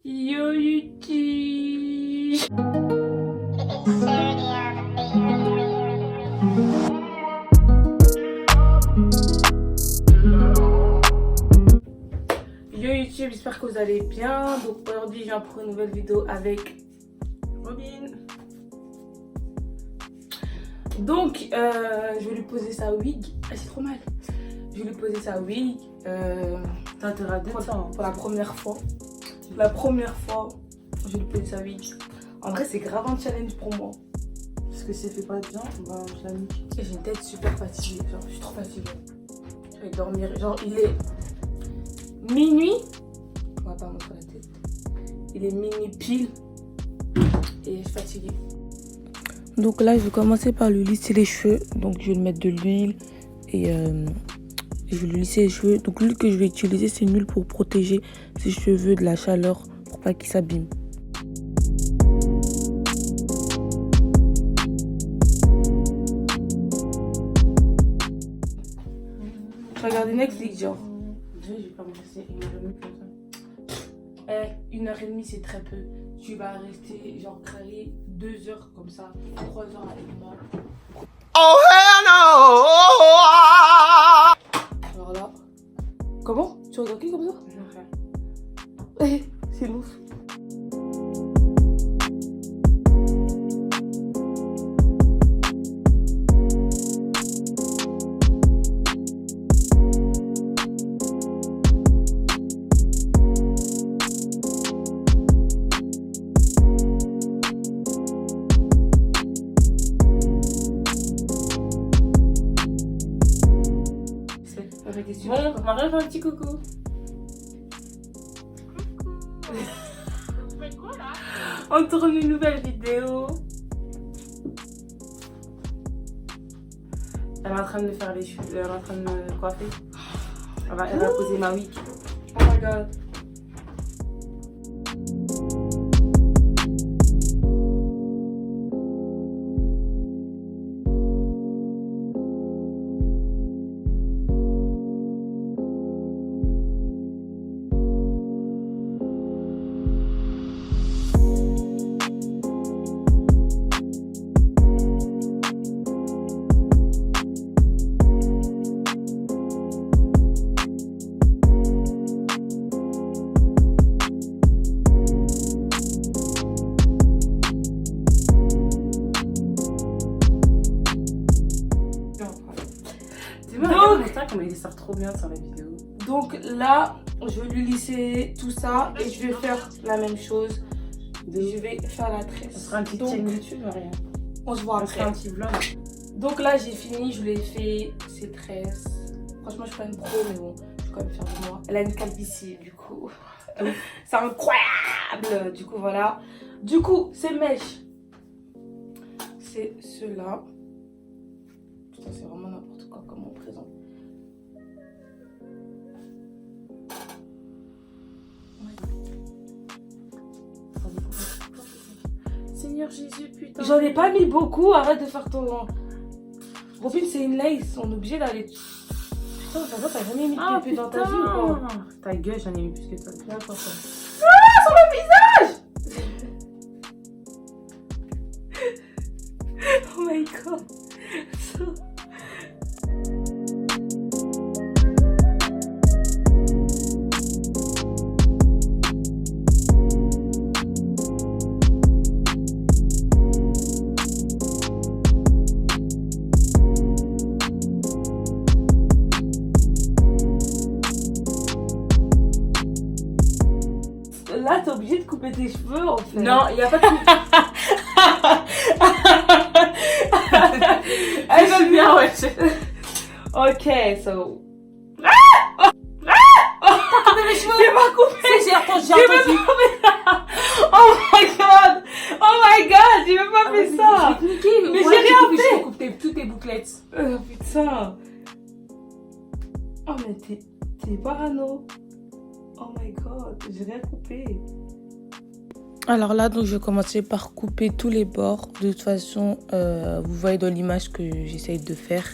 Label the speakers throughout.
Speaker 1: Yo Yuki. Yo YouTube, j'espère que vous allez bien. Donc aujourd'hui je viens pour une nouvelle vidéo avec Robin. Donc je vais lui poser sa wig. Ah, c'est trop mal. Je vais lui poser sa wig.
Speaker 2: T'as intérêt à dire ça hein.
Speaker 1: Pour la première fois. La première fois, je vais lui poser sa wig. En vrai c'est grave un challenge pour moi.
Speaker 2: Parce que si elle fait pas bien, bah je la nique.
Speaker 1: J'ai une tête super fatiguée. Genre je suis trop fatiguée. Je vais dormir. Genre il est minuit. On va pas montrer la tête. Il est minuit pile. Et je suis fatiguée. Donc là, je vais commencer par lui lisser les cheveux. Donc je vais lui mettre de l'huile. Et je vais lui lisser les cheveux. Donc l'huile que je vais utiliser, c'est une huile pour protéger ses cheveux de la chaleur. Pour pas qu'ils s'abîment. Je regarde Netflix, genre.
Speaker 2: Je vais pas me rester 1h30 comme ça.
Speaker 1: 1h30 c'est très peu. Tu vas rester genre carré 2 heures comme ça, 3 heures avec moi.
Speaker 3: Oh hell no!
Speaker 1: Alors là, comment? Tu regardes qui comme ça?
Speaker 2: Je vais faire.
Speaker 1: C'est ouf.
Speaker 2: Bon, Marie fait un petit coucou.
Speaker 1: On tourne une nouvelle vidéo. Elle est en train de me faire les cheveux, elle est en train de me coiffer. Elle va poser ma wig. Oh my god.
Speaker 2: Comment il sort trop bien sur la vidéo.
Speaker 1: Donc là, je vais lui lisser tout ça et je vais faire la même chose. Je vais faire la
Speaker 2: On
Speaker 1: tresse.
Speaker 2: fera un petit chaîne YouTube, rien.
Speaker 1: On se voit
Speaker 2: On fera un
Speaker 1: après.
Speaker 2: petit vlog.
Speaker 1: Donc là, j'ai fini, je lui ai fait ses tresses. Franchement, je suis pas une pro, mais bon, je vais quand même faire de moi. Elle a une calvitie, du coup. C'est incroyable. Du coup, voilà. Du coup, ces mèches, c'est ceux-là. Putain, c'est vraiment n'importe quoi comme on présente.
Speaker 2: Seigneur Jésus, putain.
Speaker 1: J'en ai pas mis beaucoup, arrête de faire ton... Robin, c'est une lace, on est obligé d'aller... Putain, t'as jamais mis de pépé dans ta vie ou quoi?
Speaker 2: Ta gueule, j'en ai mis plus que toi. D'accord.
Speaker 1: Ah, sur le visage. Oh my god. Là, t'es obligé de couper tes cheveux en fait.
Speaker 2: Non, il n'y a pas de
Speaker 1: Elle
Speaker 2: veut bien, ouais.
Speaker 1: Ok, so.
Speaker 2: J'ai pas coupé.
Speaker 1: J'ai entendu. Oh my god. Oh my god, j'ai même pas fait ça. Mais j'ai rien fait.
Speaker 2: Je coupe toutes tes bouclettes.
Speaker 1: Oh putain. Oh mais t'es parano. Oh my god, j'ai rien coupé. Alors là, donc je vais commencer par couper tous les bords. De toute façon, vous voyez dans l'image que j'essaye de faire.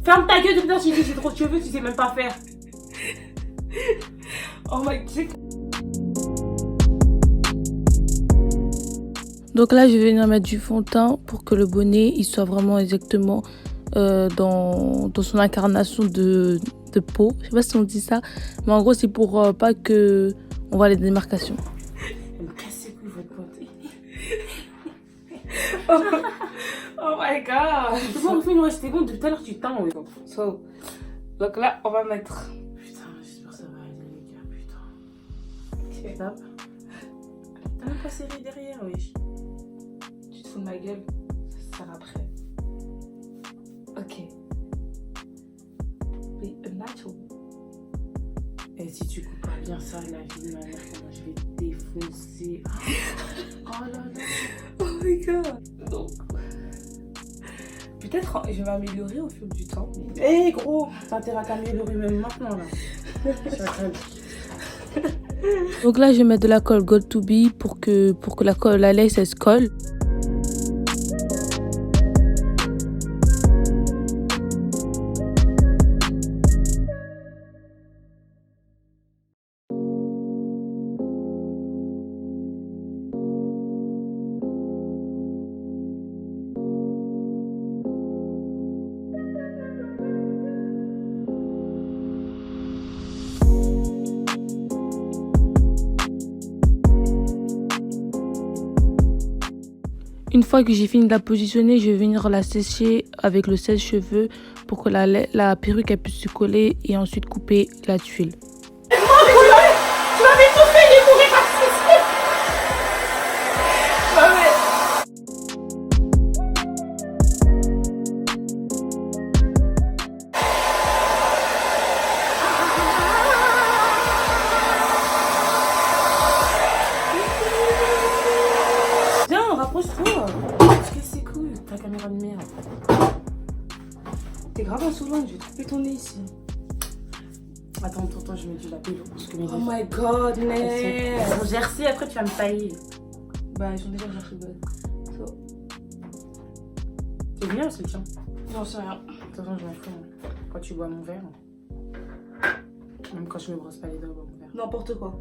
Speaker 2: Ferme ta gueule depuis que tu dis c'est trop de cheveux, tu sais même pas faire.
Speaker 1: Oh my god. Donc là, je vais venir mettre du fond de teint pour que le bonnet il soit vraiment exactement dans son incarnation de peau. Je sais pas si on dit ça, mais en gros, c'est pour pas que on voit les démarcations.
Speaker 2: Elle me casse les couilles, votre pote.
Speaker 1: Oh my god.
Speaker 2: C'est bon, Rufine, ouais, c'était bon. Depuis tout à l'heure, tu teins, ouais.
Speaker 1: So, donc là, on va mettre.
Speaker 2: Putain, j'espère que ça va aller, les gars, putain. Stop. T'as même pas serré derrière, wesh.
Speaker 1: Tu te fous de ma gueule. Ça sert après. Ok. Oui, natural.
Speaker 2: Et si tu coupes pas bien ça, la vie de ma mère, comment je vais te défoncer. Oh là là.
Speaker 1: Oh my god. Donc, peut-être je vais m'améliorer au fil du temps.
Speaker 2: Hé hey, gros, t'as intérêt à t'améliorer même maintenant là.
Speaker 1: Donc là, je vais mettre de la colle Gold to Be pour que la lace elle se colle. Une fois que j'ai fini de la positionner, je vais venir la sécher avec le sèche-cheveux pour que la perruque elle puisse se coller et ensuite couper la tuile.
Speaker 2: Tu m'avais tout fait, j'ai couru par Viens, rapproche-toi. Parce que c'est cool, ta caméra de merde. T'es grave insolente, je vais te couper ton nez ici. Attends, je mets du lapis parce que mes
Speaker 1: Oh my god,
Speaker 2: elles sont gercées, après tu vas me tailler.
Speaker 1: Bah, ils sont déjà gercées bonnes. So.
Speaker 2: C'est bien ou c'est le tien?
Speaker 1: J'en sais rien.
Speaker 2: De toute façon, je m'en fous. Quand tu bois mon verre, même quand je me brosse pas les dents, je bois mon verre.
Speaker 1: N'importe quoi.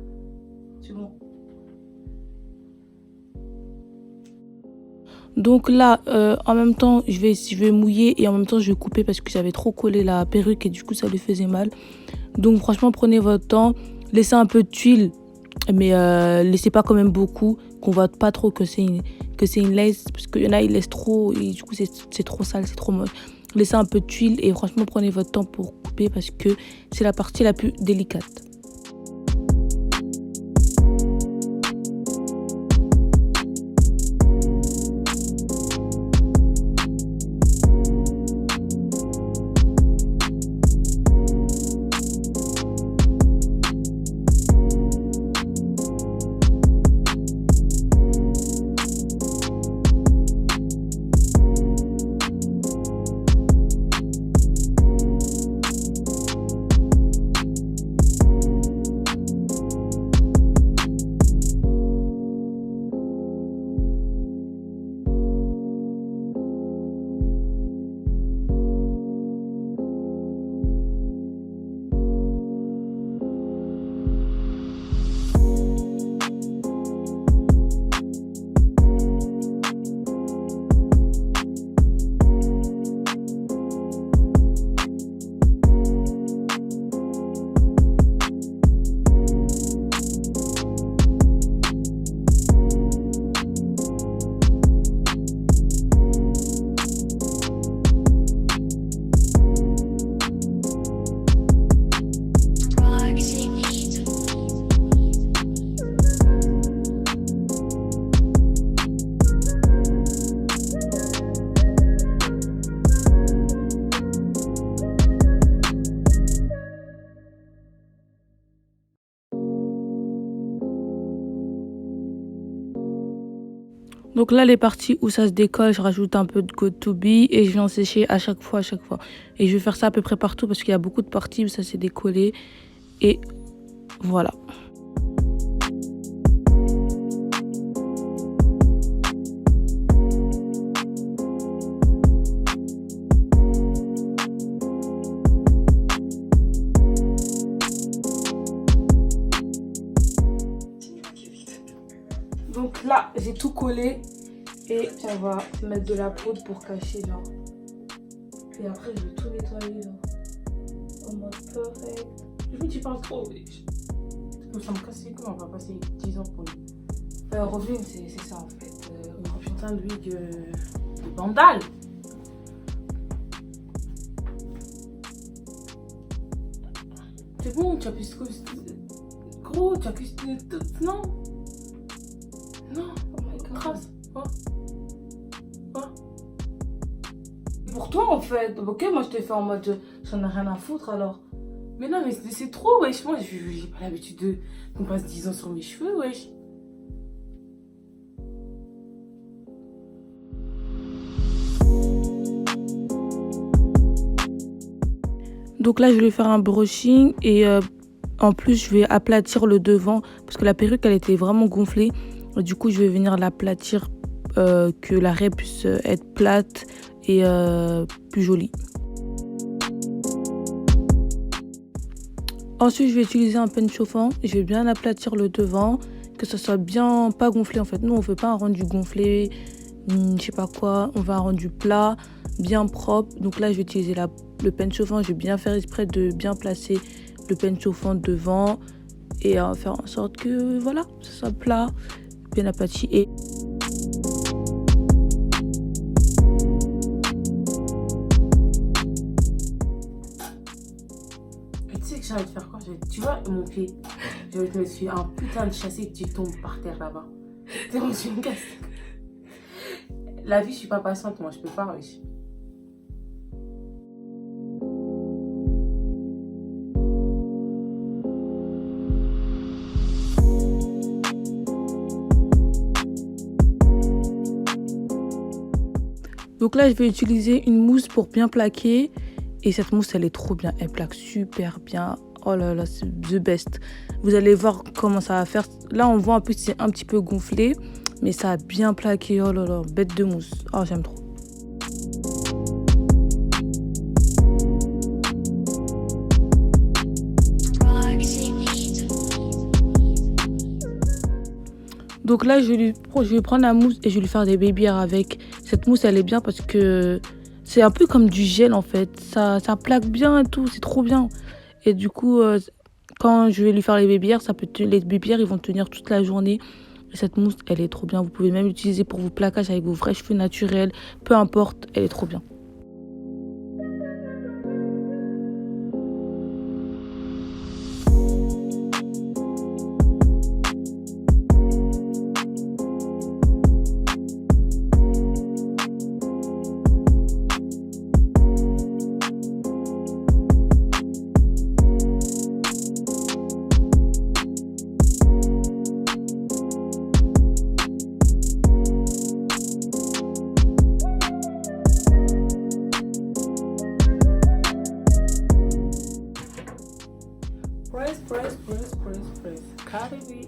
Speaker 1: C'est bon. Donc là, en même temps, je vais mouiller et en même temps, je vais couper parce que j'avais trop collé la perruque et du coup, ça lui faisait mal. Donc franchement, prenez votre temps. Laissez un peu de tuile, mais laissez pas quand même beaucoup, qu'on voit pas trop que c'est une lace. Parce qu'il y en a, ils laissent trop et du coup, c'est trop sale, c'est trop moche. Laissez un peu de tuile et franchement, prenez votre temps pour couper parce que c'est la partie la plus délicate. Donc là, les parties où ça se décolle, je rajoute un peu de Gold to Be et je viens sécher à chaque fois. Et je vais faire ça à peu près partout parce qu'il y a beaucoup de parties où ça s'est décollé. Et voilà. là, j'ai tout collé. Et on va mettre de la poudre pour cacher, genre. Et après, je vais tout nettoyer, genre. En mode perfect.
Speaker 2: Je me dis pas trop. Ça me casse les couilles, on va passer 10 ans pour lui.
Speaker 1: Revenu, c'est ça en fait.
Speaker 2: Oh putain, lui de vandale. C'est bon, tu as pu gros, tu as pu non. Non,
Speaker 1: Oh my god.
Speaker 2: trace. Quoi?
Speaker 1: Pour toi en fait. Ok, moi je t'ai fait en mode j'en ai rien à foutre alors.
Speaker 2: Mais non, mais c'est trop, wesh. Moi, j'ai pas l'habitude qu'on passe 10 ans sur mes cheveux, wesh.
Speaker 1: Donc là, je vais faire un brushing et en plus, je vais aplatir le devant parce que la perruque, elle était vraiment gonflée. Du coup, je vais venir l'aplatir que la raie puisse être plate et plus jolie. Ensuite, je vais utiliser un peigne chauffant. Je vais bien aplatir le devant, que ça soit bien pas gonflé en fait. Nous, on fait pas un rendu gonflé, je sais pas quoi. On veut un rendu plat, bien propre. Donc là, je vais utiliser le peigne chauffant. Je vais bien faire exprès de bien placer le peigne chauffant devant et faire en sorte que voilà, ça soit plat, bien aplati. Et
Speaker 2: j'ai envie de faire quoi? Tu vois mon pied? Je me suis un putain de chassé que tu tombes par terre là-bas. Je me suis cassé. La vie, je suis pas patiente, moi je peux pas, wesh.
Speaker 1: donc là, je vais utiliser une mousse pour bien plaquer. Et cette mousse, elle est trop bien. Elle plaque super bien. Oh là là, c'est the best. Vous allez voir comment ça va faire. Là, on voit un peu que c'est un petit peu gonflé. Mais ça a bien plaqué. Oh là là, bête de mousse. Oh, j'aime trop. Donc là, je vais prendre la mousse et je vais lui faire des baby hairs avec. Cette mousse, elle est bien parce que c'est un peu comme du gel en fait. Ça plaque bien et tout, c'est trop bien. Et du coup, quand je vais lui faire les baby hairs, les baby hairs, ils vont tenir toute la journée. Et cette mousse, elle est trop bien. Vous pouvez même l'utiliser pour vos plaquages avec vos vrais cheveux naturels. Peu importe, elle est trop bien.
Speaker 2: Press. Cardi B.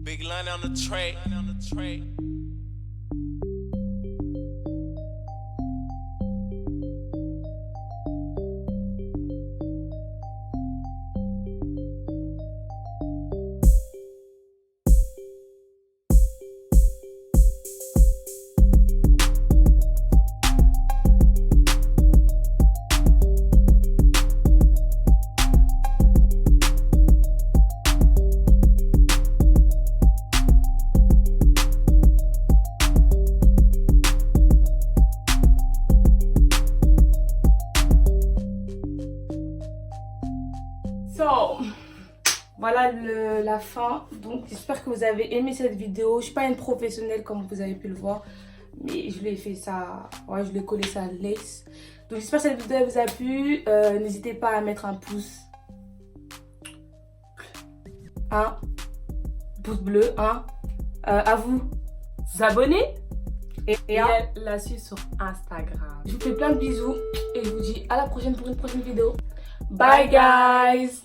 Speaker 3: Big line on the tray.
Speaker 1: Voilà la fin. Donc j'espère que vous avez aimé cette vidéo. Je suis pas une professionnelle comme vous avez pu le voir, mais je l'ai fait ça, ouais, je l'ai collé ça à lace. Donc j'espère que cette vidéo vous a plu. N'hésitez pas à mettre un pouce bleu, à vous abonner et à
Speaker 2: la suivre sur Instagram.
Speaker 1: Je vous fais plein de bisous et je vous dis à la prochaine pour une prochaine vidéo. Bye guys.